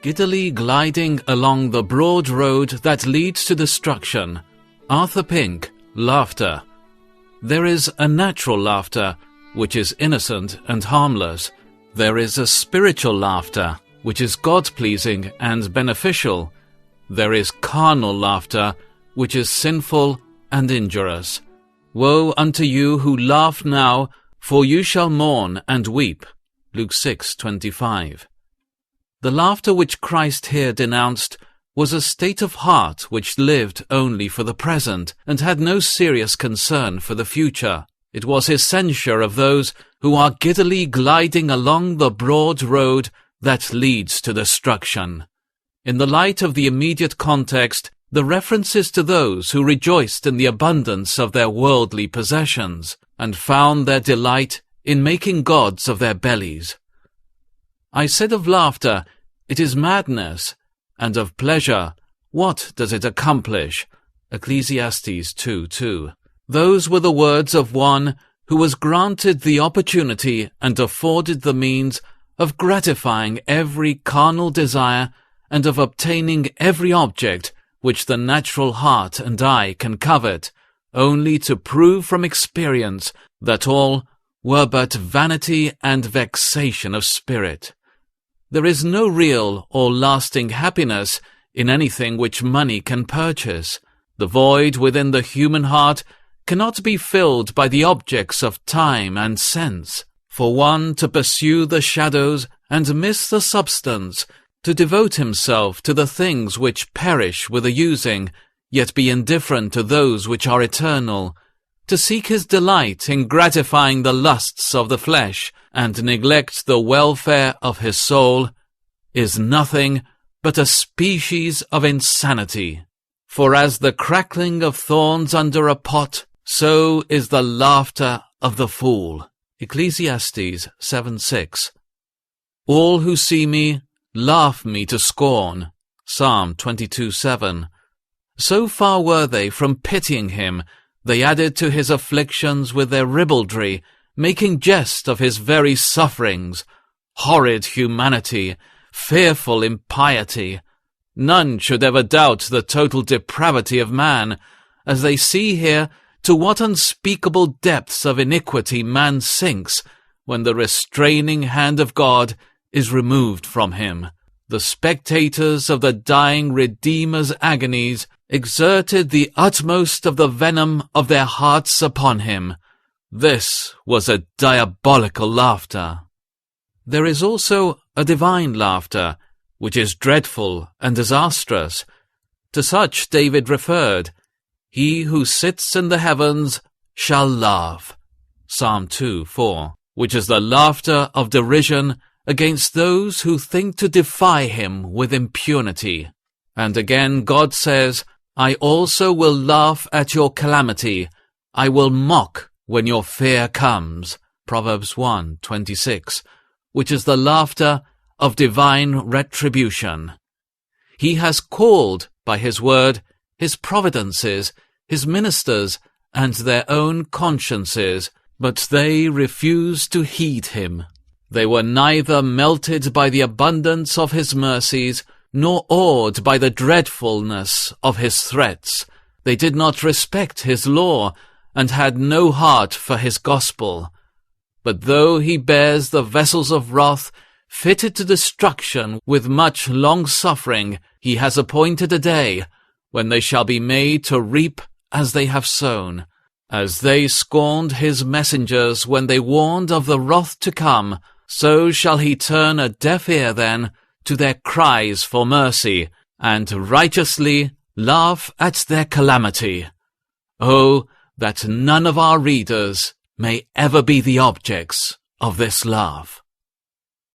Giddily gliding along the broad road that leads to destruction. Arthur Pink, laughter. There is a natural laughter, which is innocent and harmless. There is a spiritual laughter, which is God-pleasing and beneficial. There is carnal laughter, which is sinful and injurious. Woe unto you who laugh now, for you shall mourn and weep. Luke 6:25. The laughter which Christ here denounced was a state of heart which lived only for the present and had no serious concern for the future. It was his censure of those who are giddily gliding along the broad road that leads to destruction. In the light of the immediate context, the reference is to those who rejoiced in the abundance of their worldly possessions and found their delight in making gods of their bellies. I said of laughter, it is madness, and of pleasure, what does it accomplish? Ecclesiastes 2:2. Those were the words of one who was granted the opportunity and afforded the means of gratifying every carnal desire and of obtaining every object which the natural heart and eye can covet, only to prove from experience that all were but vanity and vexation of spirit. There is no real or lasting happiness in anything which money can purchase. The void within the human heart cannot be filled by the objects of time and sense. For one to pursue the shadows and miss the substance, to devote himself to the things which perish with the using, yet be indifferent to those which are eternal, to seek his delight in gratifying the lusts of the flesh, and neglect the welfare of his soul, is nothing but a species of insanity. For as the crackling of thorns under a pot, so is the laughter of the fool. Ecclesiastes 7:6. All who see me laugh me to scorn. Psalm 22:7. So far were they from pitying him, they added to his afflictions with their ribaldry, making jest of his very sufferings. Horrid humanity, fearful impiety. None should ever doubt the total depravity of man, as they see here to what unspeakable depths of iniquity man sinks when the restraining hand of God is removed from him. The spectators of the dying Redeemer's agonies exerted the utmost of the venom of their hearts upon him. This was a diabolical laughter. There is also a divine laughter, which is dreadful and disastrous. To such David referred, "He who sits in the heavens shall laugh," Psalm 2:4, which is the laughter of derision against those who think to defy him with impunity. And again God says, "I also will laugh at your calamity. I will mock when your fear comes," Proverbs 1:26, which is the laughter of divine retribution. He has called by his word his providences, his ministers, and their own consciences, but they refused to heed him. They were neither melted by the abundance of his mercies, nor awed by the dreadfulness of his threats. They did not respect his law, and had no heart for his gospel. But though he bears the vessels of wrath, fitted to destruction with much long-suffering, he has appointed a day when they shall be made to reap as they have sown. As they scorned his messengers when they warned of the wrath to come, so shall he turn a deaf ear then to their cries for mercy, and righteously laugh at their calamity. Oh, that none of our readers may ever be the objects of this laugh.